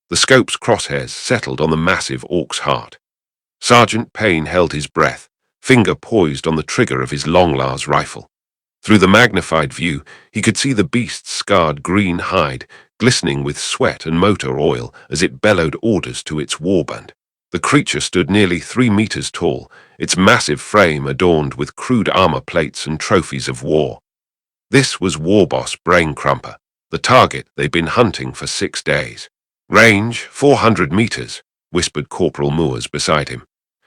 The scope's crosshairs settled on the massive orc's heart. Sergeant Payne held his breath, finger poised on the trigger of his long-Lars rifle. Through the magnified view, he could see the beast's scarred green hide glistening with sweat and motor oil as it bellowed orders to its warband. The creature stood nearly 3 meters tall, its massive frame adorned with crude armor plates and trophies of war. This was War Boss Brain Crumper, the target they'd been hunting for 6 days. "Range, 400 meters," whispered Corporal Moores beside him.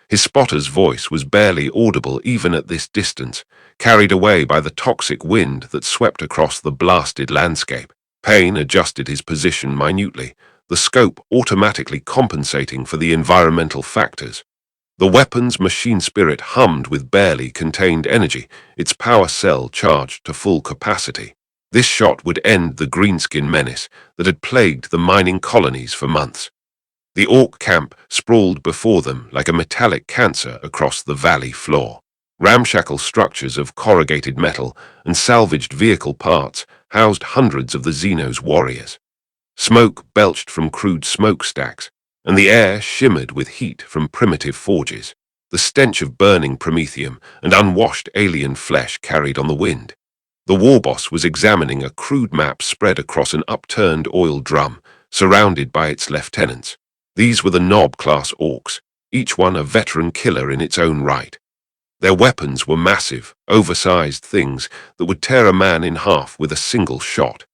His spotter's voice was barely audible even at this distance, carried away by the toxic wind that swept across the blasted landscape. Payne adjusted his position minutely, the scope automatically compensating for the environmental factors. The weapon's machine spirit hummed with barely contained energy, its power cell charged to full capacity. This shot would end the greenskin menace that had plagued the mining colonies for months. The orc camp sprawled before them like a metallic cancer across the valley floor. Ramshackle structures of corrugated metal and salvaged vehicle parts housed hundreds of the Xeno's warriors. Smoke belched from crude smokestacks, and the air shimmered with heat from primitive forges. The stench of burning promethium and unwashed alien flesh carried on the wind. The war boss was examining a crude map spread across an upturned oil drum, surrounded by its lieutenants. These were the Nob-class orcs, each one a veteran killer in its own right. Their weapons were massive, oversized things that would tear a man in half with a single shot.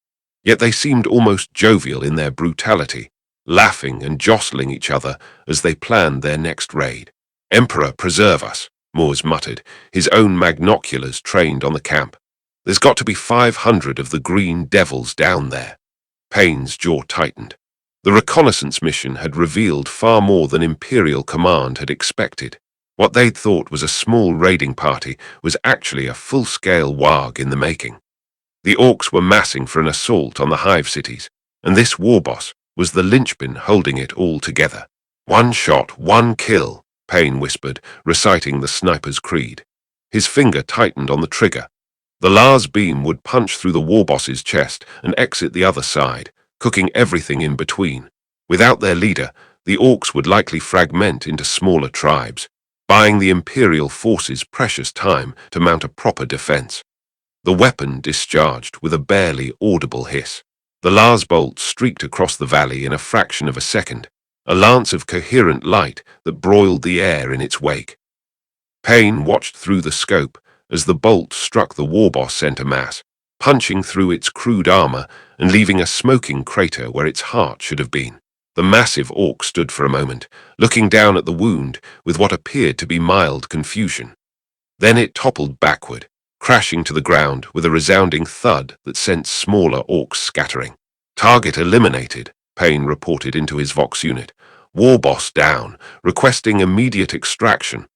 Yet they seemed almost jovial in their brutality, laughing and jostling each other as they planned their next raid. "Emperor preserve us," Moores muttered, his own magnoculars trained on the camp. "There's got to be 500 of the green devils down there." Payne's jaw tightened. The reconnaissance mission had revealed far more than Imperial Command had expected. What they'd thought was a small raiding party was actually a full-scale Waaagh in the making. The orcs were massing for an assault on the hive cities, and this war boss was the linchpin holding it all together. "One shot, one kill," Payne whispered, reciting the sniper's creed. His finger tightened on the trigger. The Lars beam would punch through the war boss's chest and exit the other side, cooking everything in between. Without their leader, the orcs would likely fragment into smaller tribes, buying the Imperial forces precious time to mount a proper defense. The weapon discharged with a barely audible hiss. The Lars bolt streaked across the valley in a fraction of a second, a lance of coherent light that broiled the air in its wake. Payne watched through the scope as the bolt struck the war boss center mass, punching through its crude armor and leaving a smoking crater where its heart should have been. The massive orc stood for a moment, looking down at the wound with what appeared to be mild confusion. Then it toppled backward, crashing to the ground with a resounding thud that sent smaller orcs scattering. "Target eliminated," Payne reported into his Vox unit. "War boss down, requesting immediate extraction."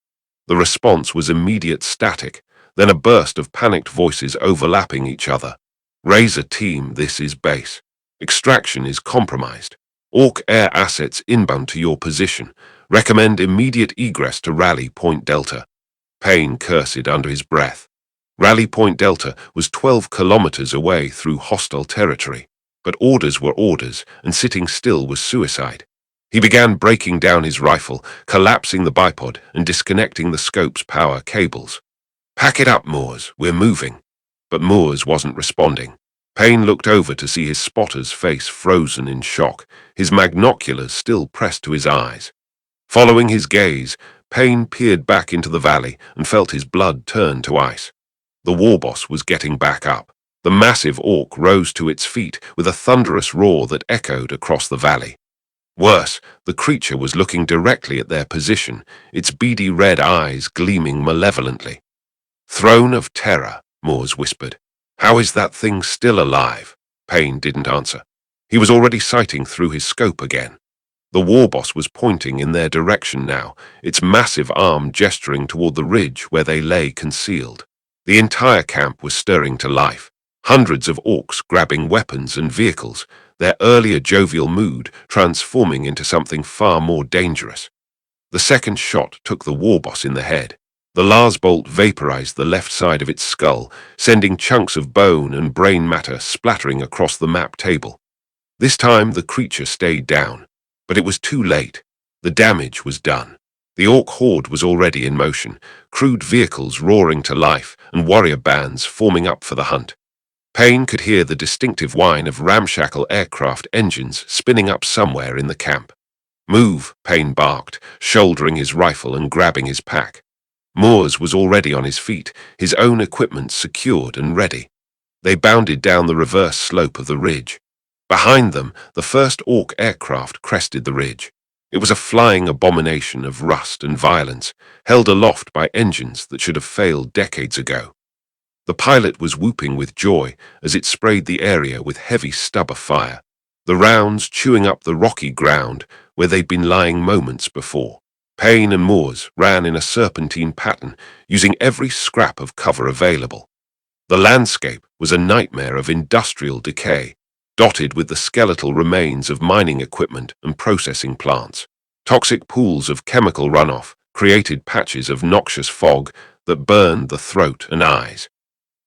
The response was immediate static, then a burst of panicked voices overlapping each other. "Razor team, this is base. Extraction is compromised. Orc air assets inbound to your position. Recommend immediate egress to Rally Point Delta." Payne cursed under his breath. Rally Point Delta was 12 kilometers away through hostile territory, but orders were orders, and sitting still was suicide. He began breaking down his rifle, collapsing the bipod and disconnecting the scope's power cables. "Pack it up, Moores, we're moving." But Moores wasn't responding. Payne looked over to see his spotter's face frozen in shock, his magnoculars still pressed to his eyes. Following his gaze, Payne peered back into the valley and felt his blood turn to ice. The war boss was getting back up. The massive orc rose to its feet with a thunderous roar that echoed across the valley. Worse, the creature was looking directly at their position, its beady red eyes gleaming malevolently. "Throne of Terror," Moores whispered. "How is that thing still alive?" Payne didn't answer. He was already sighting through his scope again. The war boss was pointing in their direction now, its massive arm gesturing toward the ridge where they lay concealed. The entire camp was stirring to life. Hundreds of orcs grabbing weapons and vehicles, their earlier jovial mood transforming into something far more dangerous. The second shot took the war boss in the head. The Lars bolt vaporized the left side of its skull, sending chunks of bone and brain matter splattering across the map table. This time the creature stayed down, But it was too late. The damage was done. The orc horde was already in motion, crude vehicles roaring to life and warrior bands forming up for the hunt. Payne could hear the distinctive whine of ramshackle aircraft engines spinning up somewhere in the camp. "Move," Payne barked, shouldering his rifle and grabbing his pack. Moores was already on his feet, his own equipment secured and ready. They bounded down the reverse slope of the ridge. Behind them, the first orc aircraft crested the ridge. It was a flying abomination of rust and violence, held aloft by engines that should have failed decades ago. The pilot was whooping with joy as it sprayed the area with heavy stub of fire, the rounds chewing up the rocky ground where they'd been lying moments before. Payne and Moores ran in a serpentine pattern, using every scrap of cover available. The landscape was a nightmare of industrial decay, dotted with the skeletal remains of mining equipment and processing plants. Toxic pools of chemical runoff created patches of noxious fog that burned the throat and eyes.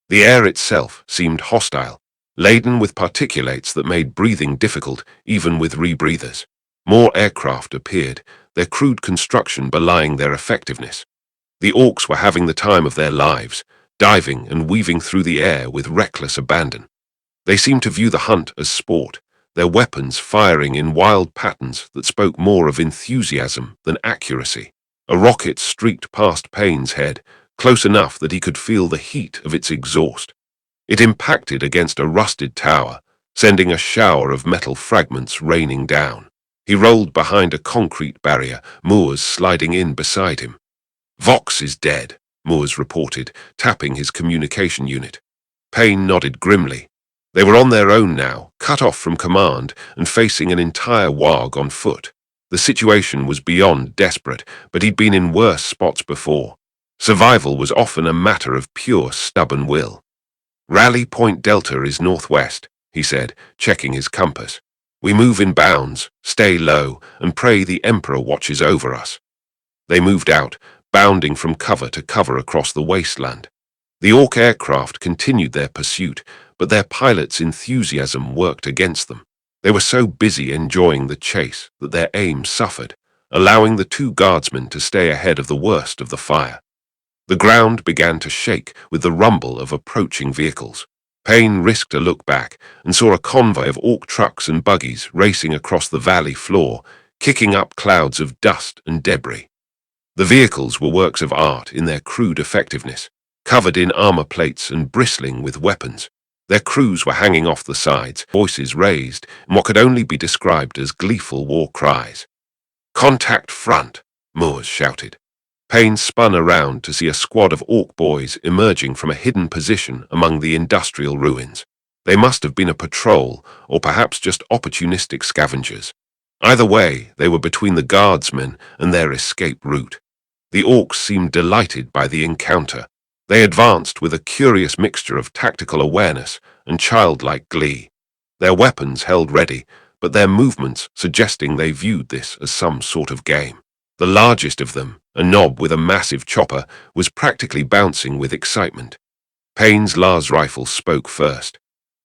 The air itself seemed hostile, laden with particulates that made breathing difficult even with rebreathers. More aircraft appeared, their crude construction belying their effectiveness. The orcs were having the time of their lives, diving and weaving through the air with reckless abandon. They seemed to view the hunt as sport, their weapons firing in wild patterns that spoke more of enthusiasm than accuracy. A rocket streaked past Payne's head, close enough that he could feel the heat of its exhaust. It impacted against a rusted tower, sending a shower of metal fragments raining down. He rolled behind a concrete barrier, Moores sliding in beside him. "Vox is dead," Moores reported, tapping his communication unit. Payne nodded grimly. They were on their own now, cut off from command and facing an entire Waaagh on foot. The situation was beyond desperate, but he'd been in worse spots before. Survival was often a matter of pure stubborn will. "Rally Point Delta is northwest," he said, checking his compass. "We move in bounds, stay low, and pray the Emperor watches over us." They moved out, bounding from cover to cover across the wasteland. The orc aircraft continued their pursuit, but their pilot's enthusiasm worked against them. They were so busy enjoying the chase that their aim suffered, allowing the two guardsmen to stay ahead of the worst of the fire. The ground began to shake with the rumble of approaching vehicles. Payne risked a look back and saw a convoy of orc trucks and buggies racing across the valley floor, kicking up clouds of dust and debris. The vehicles were works of art in their crude effectiveness, covered in armor plates and bristling with weapons. Their crews were hanging off the sides, voices raised in what could only be described as gleeful war cries. "Contact front," Moores shouted. Payne spun around to see a squad of orc boys emerging from a hidden position among the industrial ruins. They must have been a patrol, or perhaps just opportunistic scavengers. Either way, they were between the guardsmen and their escape route. The orcs seemed delighted by the encounter. They advanced with a curious mixture of tactical awareness and childlike glee. Their weapons held ready, but their movements suggesting they viewed this as some sort of game. The largest of them, a knob with a massive chopper, was practically bouncing with excitement. Payne's Lars rifle spoke first.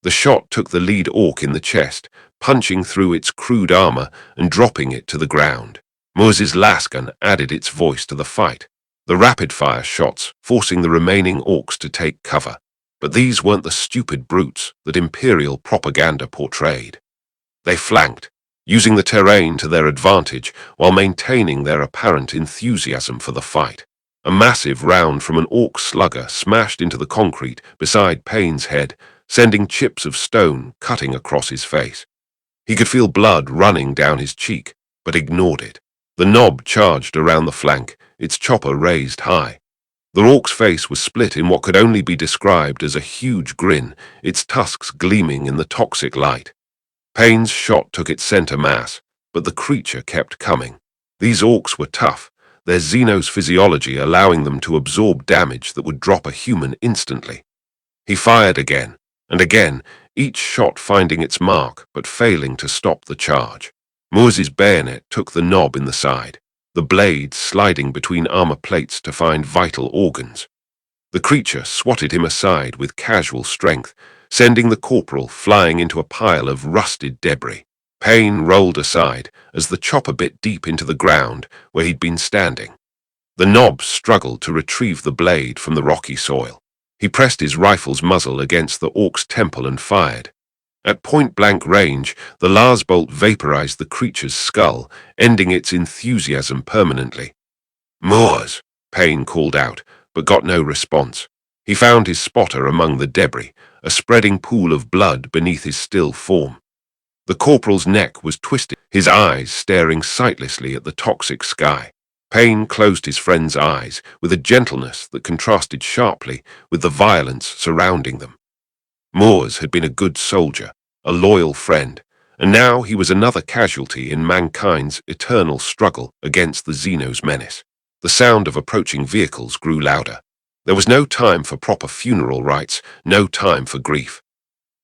The shot took the lead orc in the chest, punching through its crude armor and dropping it to the ground. Moore's lasgun added its voice to the fight, the rapid-fire shots forcing the remaining orcs to take cover. But these weren't the stupid brutes that Imperial propaganda portrayed. They flanked, using the terrain to their advantage while maintaining their apparent enthusiasm for the fight. A massive round from an orc slugger smashed into the concrete beside Payne's head, sending chips of stone cutting across his face. He could feel blood running down his cheek, but ignored it. The knob charged around the flank, its chopper raised high. The orc's face was split in what could only be described as a huge grin, its tusks gleaming in the toxic light. Payne's shot took its center mass, but the creature kept coming. These orcs were tough, their Xenos physiology allowing them to absorb damage that would drop a human instantly. He fired again, and again, each shot finding its mark but failing to stop the charge. Moore's bayonet took the knob in the side, the blade sliding between armor plates to find vital organs. The creature swatted him aside with casual strength, sending the corporal flying into a pile of rusted debris. Payne rolled aside as the chopper bit deep into the ground where he'd been standing. The knob struggled to retrieve the blade from the rocky soil. He pressed his rifle's muzzle against the orc's temple and fired. At point-blank range, the Lars bolt vaporized the creature's skull, ending its enthusiasm permanently. "Moors!" Payne called out, but got no response. He found his spotter among the debris, a spreading pool of blood beneath his still form. The corporal's neck was twisted, his eyes staring sightlessly at the toxic sky. Payne closed his friend's eyes with a gentleness that contrasted sharply with the violence surrounding them. Moors had been a good soldier, a loyal friend, and now he was another casualty in mankind's eternal struggle against the Xeno's menace. The sound of approaching vehicles grew louder. There was no time for proper funeral rites, no time for grief.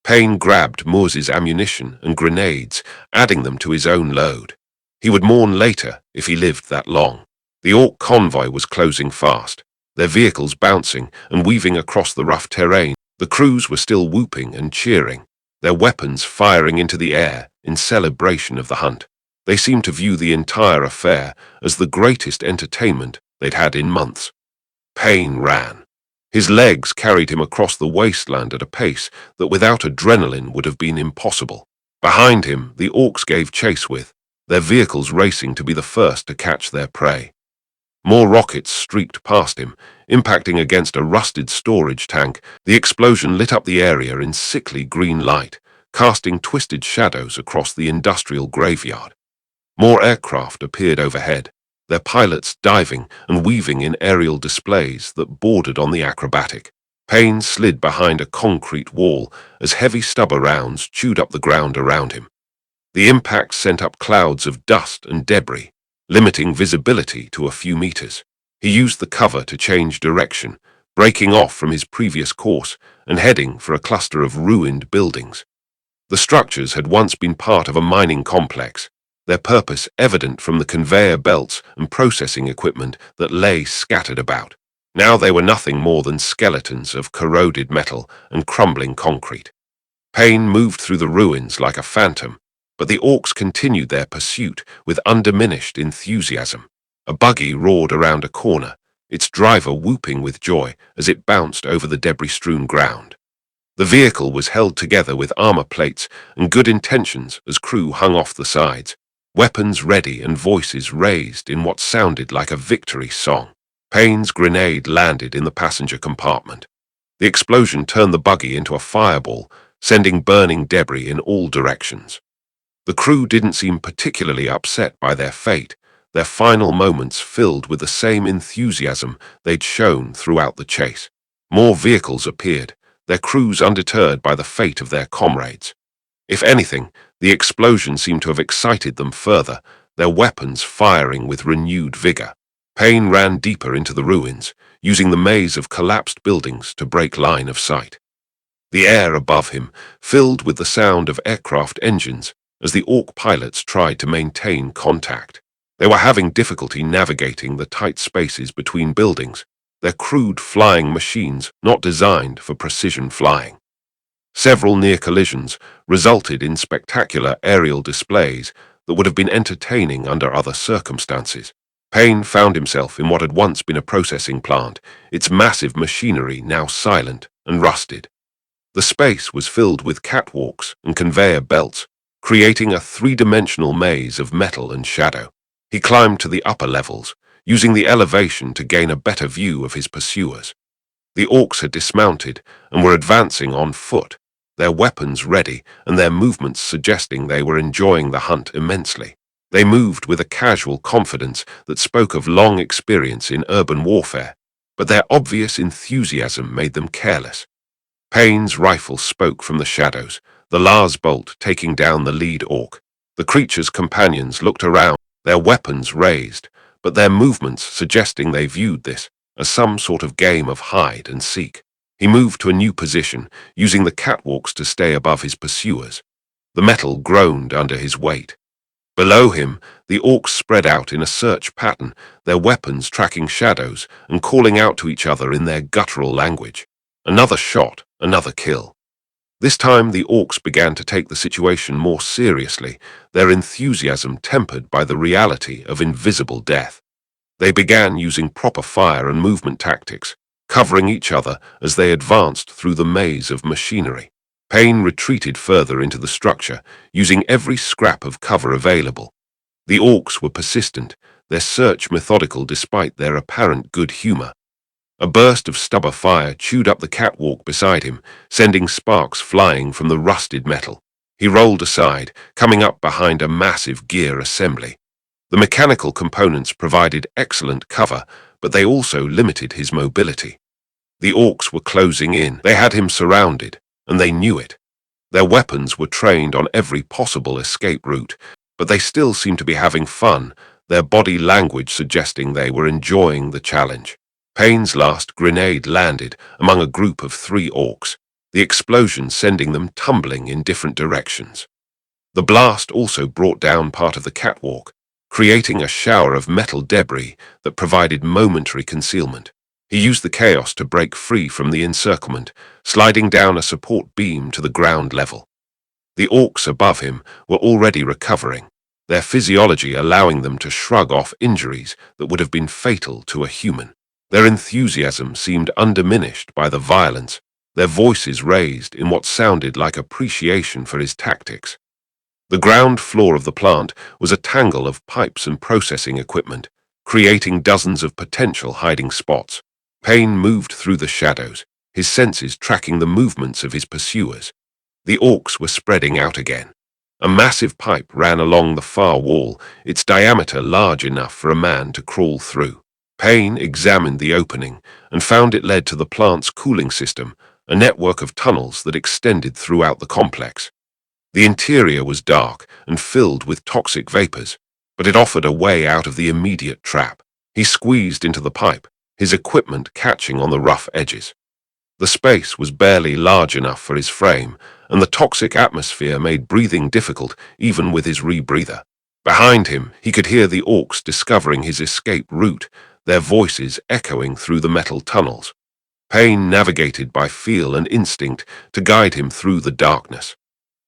Payne grabbed Moore's ammunition and grenades, adding them to his own load. He would mourn later if he lived that long. The orc convoy was closing fast, their vehicles bouncing and weaving across the rough terrain. The crews were still whooping and cheering, their weapons firing into the air in celebration of the hunt. They seemed to view the entire affair as the greatest entertainment they'd had in months. Payne ran. His legs carried him across the wasteland at a pace that without adrenaline would have been impossible. Behind him, the orcs gave chase with, their vehicles racing to be the first to catch their prey. More rockets streaked past him, impacting against a rusted storage tank. The explosion lit up the area in sickly green light, casting twisted shadows across the industrial graveyard. More aircraft appeared overhead, their pilots diving and weaving in aerial displays that bordered on the acrobatic. Payne slid behind a concrete wall as heavy stubber rounds chewed up the ground around him. The impact sent up clouds of dust and debris, limiting visibility to a few meters. He used the cover to change direction, breaking off from his previous course and heading for a cluster of ruined buildings. The structures had once been part of a mining complex, their purpose evident from the conveyor belts and processing equipment that lay scattered about. Now they were nothing more than skeletons of corroded metal and crumbling concrete. Payne moved through the ruins like a phantom, but the orcs continued their pursuit with undiminished enthusiasm. A buggy roared around a corner, its driver whooping with joy as it bounced over the debris-strewn ground. The vehicle was held together with armor plates and good intentions as crew hung off the sides, weapons ready and voices raised in what sounded like a victory song. Payne's grenade landed in the passenger compartment. The explosion turned the buggy into a fireball, sending burning debris in all directions. The crew didn't seem particularly upset by their fate, their final moments filled with the same enthusiasm they'd shown throughout the chase. More vehicles appeared, their crews undeterred by the fate of their comrades. If anything, the explosion seemed to have excited them further, their weapons firing with renewed vigor. Payne ran deeper into the ruins, using the maze of collapsed buildings to break line of sight. The air above him filled with the sound of aircraft engines as the orc pilots tried to maintain contact. They were having difficulty navigating the tight spaces between buildings, their crude flying machines not designed for precision flying. Several near collisions resulted in spectacular aerial displays that would have been entertaining under other circumstances. Payne found himself in what had once been a processing plant, its massive machinery now silent and rusted. The space was filled with catwalks and conveyor belts, creating a three-dimensional maze of metal and shadow. He climbed to the upper levels, using the elevation to gain a better view of his pursuers. The orcs had dismounted and were advancing on foot, their weapons ready and their movements suggesting they were enjoying the hunt immensely. They moved with a casual confidence that spoke of long experience in urban warfare, but their obvious enthusiasm made them careless. Payne's rifle spoke from the shadows, the Lars bolt taking down the lead orc. The creature's companions looked around, their weapons raised, but their movements suggesting they viewed this as some sort of game of hide and seek. He moved to a new position, using the catwalks to stay above his pursuers. The metal groaned under his weight. Below him, the orcs spread out in a search pattern, their weapons tracking shadows and calling out to each other in their guttural language. Another shot, another kill. This time the orcs began to take the situation more seriously, their enthusiasm tempered by the reality of invisible death. They began using proper fire and movement tactics, covering each other as they advanced through the maze of machinery. Payne retreated further into the structure, using every scrap of cover available. The orcs were persistent, their search methodical despite their apparent good humor. A burst of stubber fire chewed up the catwalk beside him, sending sparks flying from the rusted metal. He rolled aside, coming up behind a massive gear assembly. The mechanical components provided excellent cover, but they also limited his mobility. The orcs were closing in. They had him surrounded, and they knew it. Their weapons were trained on every possible escape route, but they still seemed to be having fun, their body language suggesting they were enjoying the challenge. Payne's last grenade landed among a group of 3 orcs, the explosion sending them tumbling in different directions. The blast also brought down part of the catwalk, creating a shower of metal debris that provided momentary concealment. He used the chaos to break free from the encirclement, sliding down a support beam to the ground level. The orcs above him were already recovering, their physiology allowing them to shrug off injuries that would have been fatal to a human. Their enthusiasm seemed undiminished by the violence, their voices raised in what sounded like appreciation for his tactics. The ground floor of the plant was a tangle of pipes and processing equipment, creating dozens of potential hiding spots. Payne moved through the shadows, his senses tracking the movements of his pursuers. The orcs were spreading out again. A massive pipe ran along the far wall, its diameter large enough for a man to crawl through. Payne examined the opening and found it led to the plant's cooling system, a network of tunnels that extended throughout the complex. The interior was dark and filled with toxic vapors, but it offered a way out of the immediate trap. He squeezed into the pipe, his equipment catching on the rough edges. The space was barely large enough for his frame, and the toxic atmosphere made breathing difficult even with his rebreather. Behind him, he could hear the orcs discovering his escape route, their voices echoing through the metal tunnels. Payne navigated by feel and instinct to guide him through the darkness.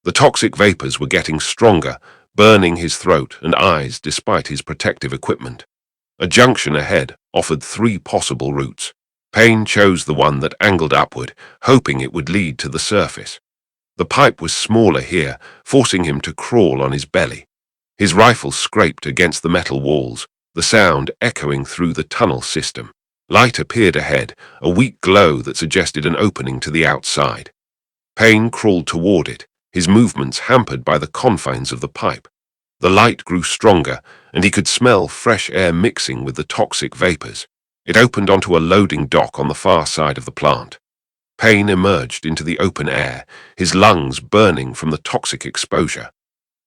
The toxic vapors were getting stronger, burning his throat and eyes despite his protective equipment. A junction ahead offered 3 possible routes. Payne chose the one that angled upward, hoping it would lead to the surface. The pipe was smaller here, forcing him to crawl on his belly. His rifle scraped against the metal walls, the sound echoing through the tunnel system. Light appeared ahead, a weak glow that suggested an opening to the outside. Payne crawled toward it, his movements hampered by the confines of the pipe. The light grew stronger, and he could smell fresh air mixing with the toxic vapors. It opened onto a loading dock on the far side of the plant. Payne emerged into the open air, his lungs burning from the toxic exposure.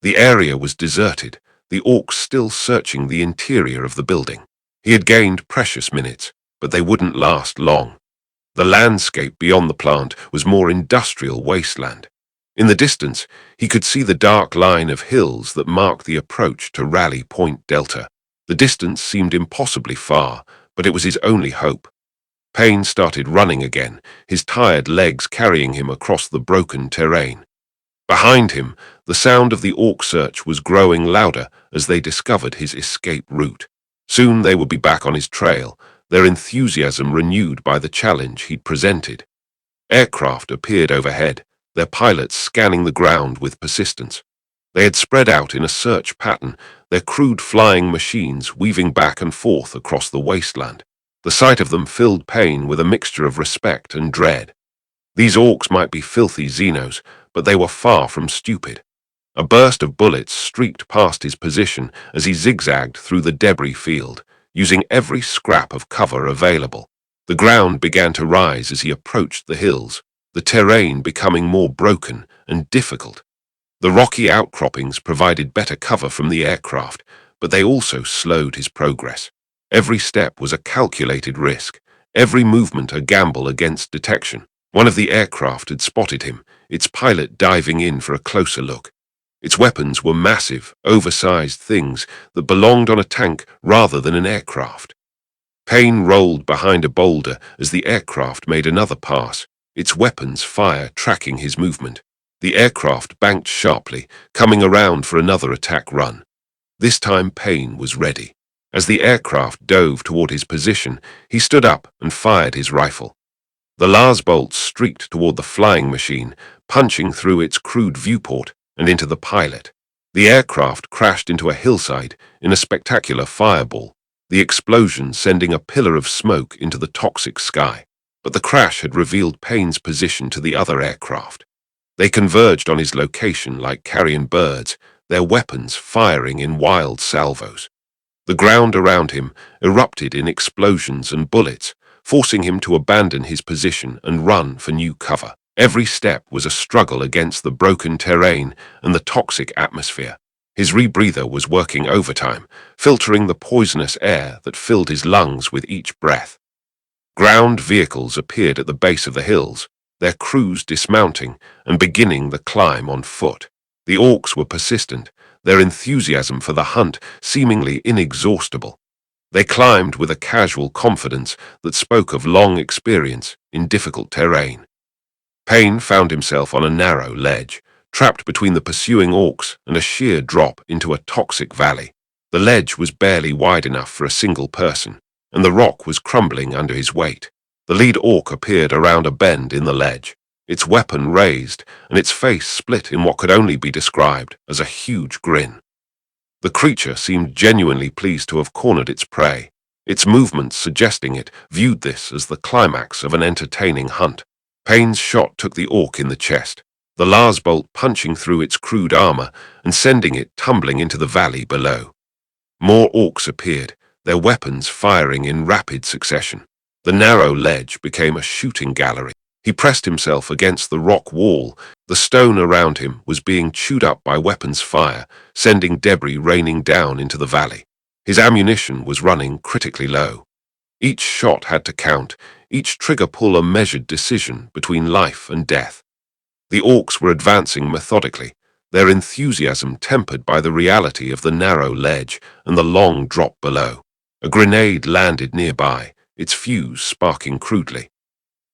The area was deserted, the orcs still searching the interior of the building. He had gained precious minutes, but they wouldn't last long. The landscape beyond the plant was more industrial wasteland. In the distance, he could see the dark line of hills that marked the approach to Rally Point Delta. The distance seemed impossibly far, but it was his only hope. Payne started running again, his tired legs carrying him across the broken terrain. Behind him, the sound of the orc search was growing louder as they discovered his escape route. Soon they would be back on his trail, their enthusiasm renewed by the challenge he'd presented. Aircraft appeared overhead, their pilots scanning the ground with persistence. They had spread out in a search pattern, their crude flying machines weaving back and forth across the wasteland. The sight of them filled Payne with a mixture of respect and dread. These orcs might be filthy Xenos, but they were far from stupid. A burst of bullets streaked past his position as he zigzagged through the debris field, using every scrap of cover available. The ground began to rise as he approached the hills, the terrain becoming more broken and difficult. The rocky outcroppings provided better cover from the aircraft, but they also slowed his progress. Every step was a calculated risk, every movement a gamble against detection. One of the aircraft had spotted him, its pilot diving in for a closer look. Its weapons were massive, oversized things that belonged on a tank rather than an aircraft. Payne rolled behind a boulder as the aircraft made another pass, its weapons fire tracking his movement. The aircraft banked sharply, coming around for another attack run. This time Payne was ready. As the aircraft dove toward his position, he stood up and fired his rifle. The Lars bolts streaked toward the flying machine, punching through its crude viewport and into the pilot. The aircraft crashed into a hillside in a spectacular fireball, the explosion sending a pillar of smoke into the toxic sky. But the crash had revealed Payne's position to the other aircraft. They converged on his location like carrion birds, their weapons firing in wild salvos. The ground around him erupted in explosions and bullets, forcing him to abandon his position and run for new cover. Every step was a struggle against the broken terrain and the toxic atmosphere. His rebreather was working overtime, filtering the poisonous air that filled his lungs with each breath. Ground vehicles appeared at the base of the hills, their crews dismounting and beginning the climb on foot. The orcs were persistent, their enthusiasm for the hunt seemingly inexhaustible. They climbed with a casual confidence that spoke of long experience in difficult terrain. Payne found himself on a narrow ledge, trapped between the pursuing orcs and a sheer drop into a toxic valley. The ledge was barely wide enough for a single person, and the rock was crumbling under his weight. The lead orc appeared around a bend in the ledge, its weapon raised and its face split in what could only be described as a huge grin. The creature seemed genuinely pleased to have cornered its prey, its movements suggesting it viewed this as the climax of an entertaining hunt. Payne's shot took the orc in the chest, the Lars bolt punching through its crude armor and sending it tumbling into the valley below. More orcs appeared, their weapons firing in rapid succession. The narrow ledge became a shooting gallery. He pressed himself against the rock wall. The stone around him was being chewed up by weapons fire, sending debris raining down into the valley. His ammunition was running critically low. Each shot had to count, each trigger pull a measured decision between life and death. The orcs were advancing methodically, their enthusiasm tempered by the reality of the narrow ledge and the long drop below. A grenade landed nearby, its fuse sparking crudely.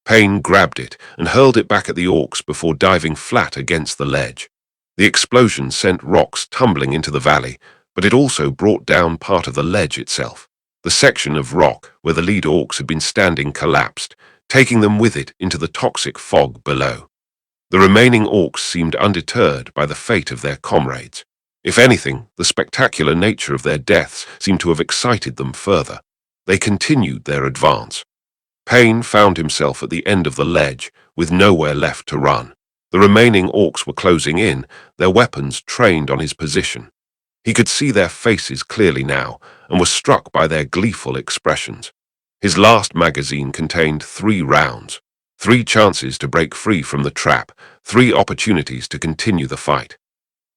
Payne grabbed it and hurled it back at the orcs before diving flat against the ledge. The explosion sent rocks tumbling into the valley, but it also brought down part of the ledge itself. The section of rock where the lead orcs had been standing collapsed, taking them with it into the toxic fog below. The remaining orcs seemed undeterred by the fate of their comrades. If anything, the spectacular nature of their deaths seemed to have excited them further. They continued their advance. Payne found himself at the end of the ledge, with nowhere left to run. The remaining orcs were closing in, their weapons trained on his position. He could see their faces clearly now, and was struck by their gleeful expressions. His last magazine contained 3 rounds, 3 chances to break free from the trap, 3 opportunities to continue the fight.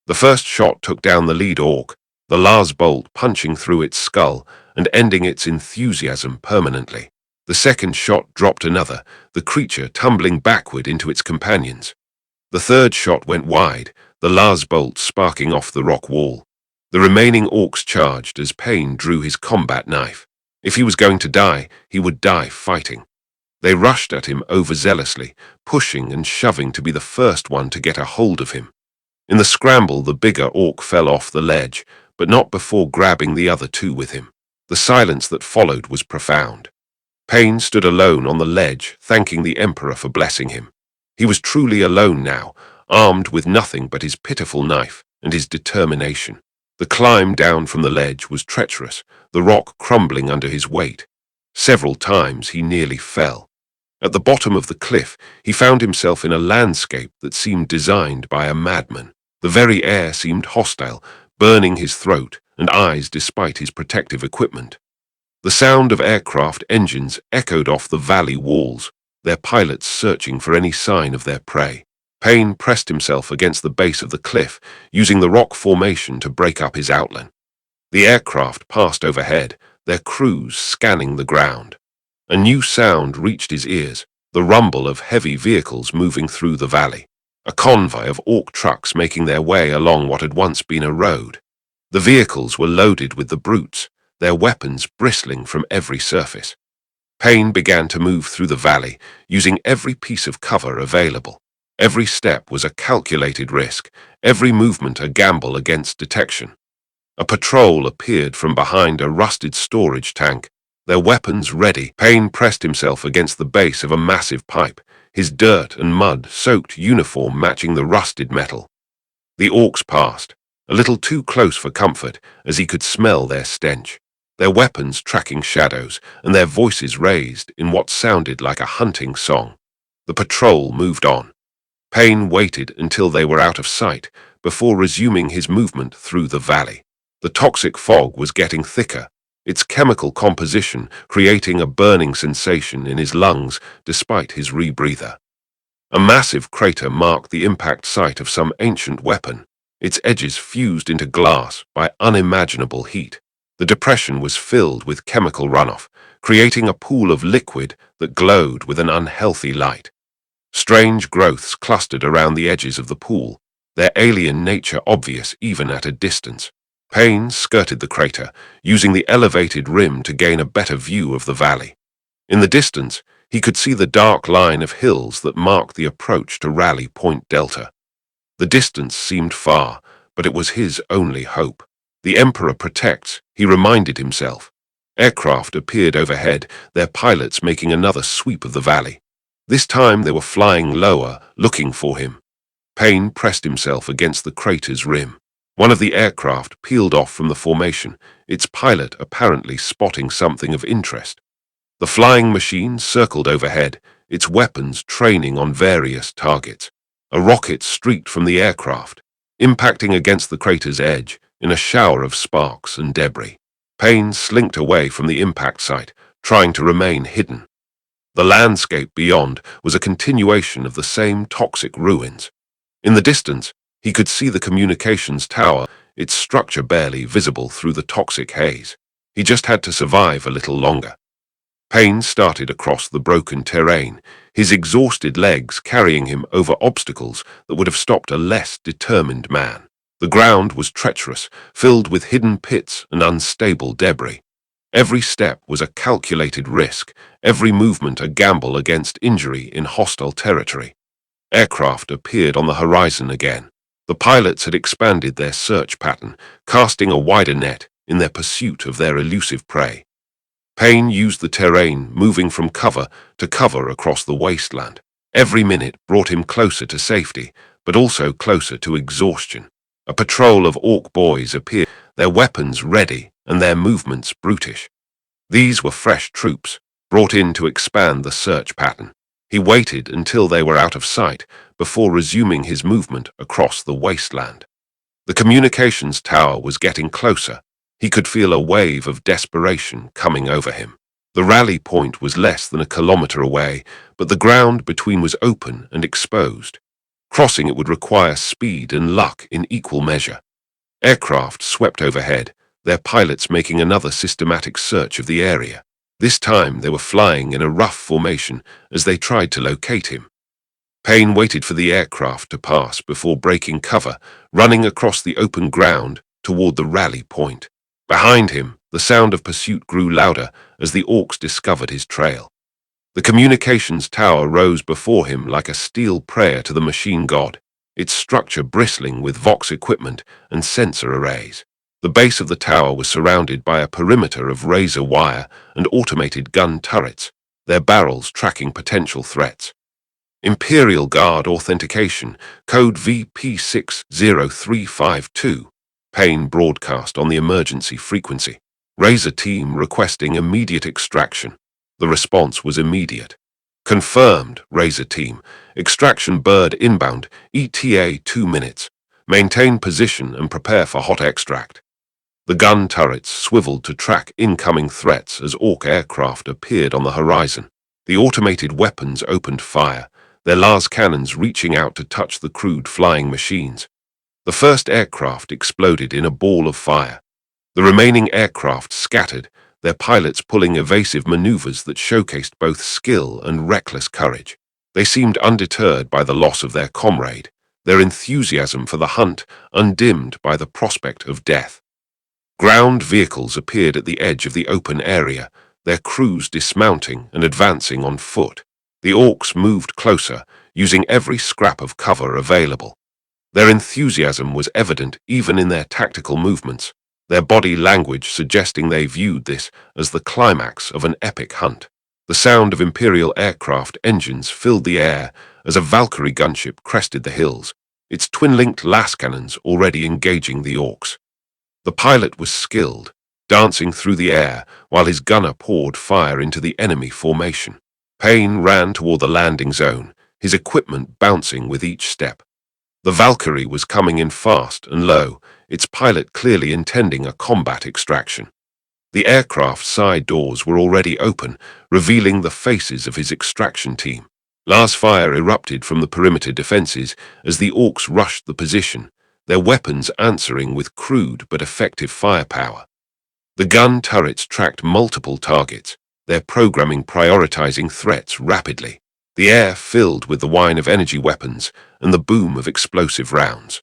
The first shot took down the lead orc, the Lars bolt punching through its skull and ending its enthusiasm permanently. The second shot dropped another, the creature tumbling backward into its companions. The third shot went wide, the Lars bolt sparking off the rock wall. The remaining orcs charged as Payne drew his combat knife. If he was going to die, he would die fighting. They rushed at him overzealously, pushing and shoving to be the first one to get a hold of him. In the scramble, the bigger orc fell off the ledge, but not before grabbing the other 2 with him. The silence that followed was profound. Payne stood alone on the ledge, thanking the Emperor for blessing him. He was truly alone now, armed with nothing but his pitiful knife and his determination. The climb down from the ledge was treacherous, the rock crumbling under his weight. Several times he nearly fell. At the bottom of the cliff, he found himself in a landscape that seemed designed by a madman. The very air seemed hostile, burning his throat and eyes despite his protective equipment. The sound of aircraft engines echoed off the valley walls, their pilots searching for any sign of their prey. Payne pressed himself against the base of the cliff, using the rock formation to break up his outline. The aircraft passed overhead, their crews scanning the ground. A new sound reached his ears, the rumble of heavy vehicles moving through the valley. A convoy of orc trucks making their way along what had once been a road. The vehicles were loaded with the brutes, their weapons bristling from every surface. Payne began to move through the valley, using every piece of cover available. Every step was a calculated risk, every movement a gamble against detection. A patrol appeared from behind a rusted storage tank, their weapons ready. Payne pressed himself against the base of a massive pipe, his dirt and mud-soaked uniform matching the rusted metal. The orcs passed, a little too close for comfort, as he could smell their stench, their weapons tracking shadows and their voices raised in what sounded like a hunting song. The patrol moved on. Payne waited until they were out of sight before resuming his movement through the valley. The toxic fog was getting thicker, its chemical composition creating a burning sensation in his lungs despite his rebreather. A massive crater marked the impact site of some ancient weapon, its edges fused into glass by unimaginable heat. The depression was filled with chemical runoff, creating a pool of liquid that glowed with an unhealthy light. Strange growths clustered around the edges of the pool, their alien nature obvious even at a distance. Payne skirted the crater, using the elevated rim to gain a better view of the valley. In the distance, he could see the dark line of hills that marked the approach to Rally Point Delta. The distance seemed far, but it was his only hope. The Emperor protects, he reminded himself. Aircraft appeared overhead, their pilots making another sweep of the valley. This time they were flying lower, looking for him. Payne pressed himself against the crater's rim. One of the aircraft peeled off from the formation, its pilot apparently spotting something of interest. The flying machine circled overhead, its weapons training on various targets. A rocket streaked from the aircraft, impacting against the crater's edge in a shower of sparks and debris. Payne slinked away from the impact site, trying to remain hidden. The landscape beyond was a continuation of the same toxic ruins. In the distance, he could see the communications tower, its structure barely visible through the toxic haze. He just had to survive a little longer. Payne started across the broken terrain, his exhausted legs carrying him over obstacles that would have stopped a less determined man. The ground was treacherous, filled with hidden pits and unstable debris. Every step was a calculated risk, every movement a gamble against injury in hostile territory. Aircraft appeared on the horizon again. The pilots had expanded their search pattern, casting a wider net in their pursuit of their elusive prey. Payne used the terrain, moving from cover to cover across the wasteland. Every minute brought him closer to safety, but also closer to exhaustion. A patrol of orc boys appeared, their weapons ready and their movements brutish. These were fresh troops, brought in to expand the search pattern. He waited until they were out of sight before resuming his movement across the wasteland. The communications tower was getting closer. He could feel a wave of desperation coming over him. The rally point was less than a kilometer away, but the ground between was open and exposed. Crossing it would require speed and luck in equal measure. Aircraft swept overhead, their pilots making another systematic search of the area. This time they were flying in a rough formation as they tried to locate him. Payne waited for the aircraft to pass before breaking cover, running across the open ground toward the rally point. Behind him, the sound of pursuit grew louder as the orcs discovered his trail. The communications tower rose before him like a steel prayer to the machine god, its structure bristling with Vox equipment and sensor arrays. The base of the tower was surrounded by a perimeter of razor wire and automated gun turrets, their barrels tracking potential threats. Imperial Guard authentication, code VP60352. Payne broadcast on the emergency frequency. Razor team requesting immediate extraction. The response was immediate. Confirmed, Razor team. Extraction bird inbound, ETA 2 minutes. Maintain position and prepare for hot extract. The gun turrets swiveled to track incoming threats as orc aircraft appeared on the horizon. The automated weapons opened fire, their las cannons reaching out to touch the crude flying machines. The first aircraft exploded in a ball of fire. The remaining aircraft scattered, their pilots pulling evasive maneuvers that showcased both skill and reckless courage. They seemed undeterred by the loss of their comrade, their enthusiasm for the hunt undimmed by the prospect of death. Ground vehicles appeared at the edge of the open area, their crews dismounting and advancing on foot. The orcs moved closer, using every scrap of cover available. Their enthusiasm was evident even in their tactical movements, their body language suggesting they viewed this as the climax of an epic hunt. The sound of Imperial aircraft engines filled the air as a Valkyrie gunship crested the hills, its twin-linked lascannons already engaging the orcs. The pilot was skilled, dancing through the air while his gunner poured fire into the enemy formation. Payne ran toward the landing zone, his equipment bouncing with each step. The Valkyrie was coming in fast and low, its pilot clearly intending a combat extraction. The aircraft's side doors were already open, revealing the faces of his extraction team. Last fire erupted from the perimeter defenses as the orcs rushed the position, their weapons answering with crude but effective firepower. The gun turrets tracked multiple targets, their programming prioritizing threats rapidly. The air filled with the whine of energy weapons and the boom of explosive rounds.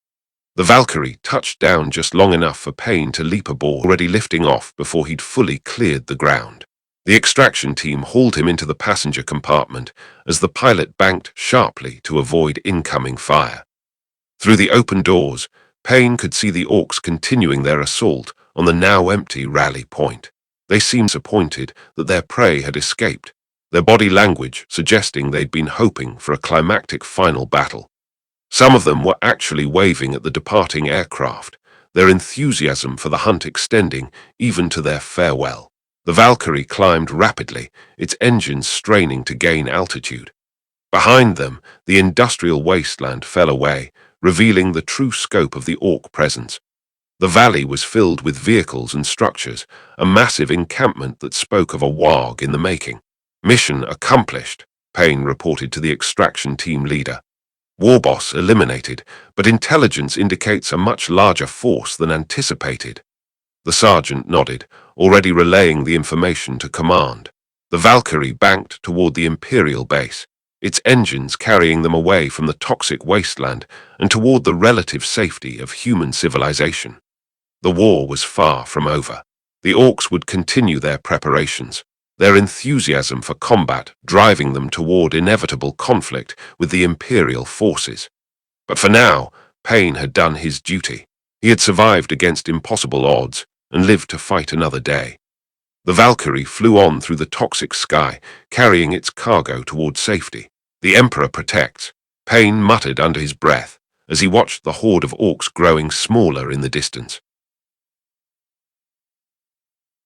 The Valkyrie touched down just long enough for Payne to leap aboard, already lifting off before he'd fully cleared the ground. The extraction team hauled him into the passenger compartment as the pilot banked sharply to avoid incoming fire. Through the open doors, Payne could see the orcs continuing their assault on the now empty rally point. They seemed disappointed that their prey had escaped, their body language suggesting they'd been hoping for a climactic final battle. Some of them were actually waving at the departing aircraft, their enthusiasm for the hunt extending even to their farewell. The Valkyrie climbed rapidly, its engines straining to gain altitude. Behind them, the industrial wasteland fell away, revealing the true scope of the orc presence. The valley was filled with vehicles and structures, a massive encampment that spoke of a Waaagh in the making. Mission accomplished, Payne reported to the extraction team leader. Warboss eliminated, but intelligence indicates a much larger force than anticipated. The sergeant nodded, already relaying the information to command. The Valkyrie banked toward the Imperial base, its engines carrying them away from the toxic wasteland and toward the relative safety of human civilization. The war was far from over. The orcs would continue their preparations, their enthusiasm for combat driving them toward inevitable conflict with the Imperial forces. But for now, Payne had done his duty. He had survived against impossible odds and lived to fight another day. The Valkyrie flew on through the toxic sky, carrying its cargo toward safety. The Emperor protects, Payne muttered under his breath as he watched the horde of orcs growing smaller in the distance.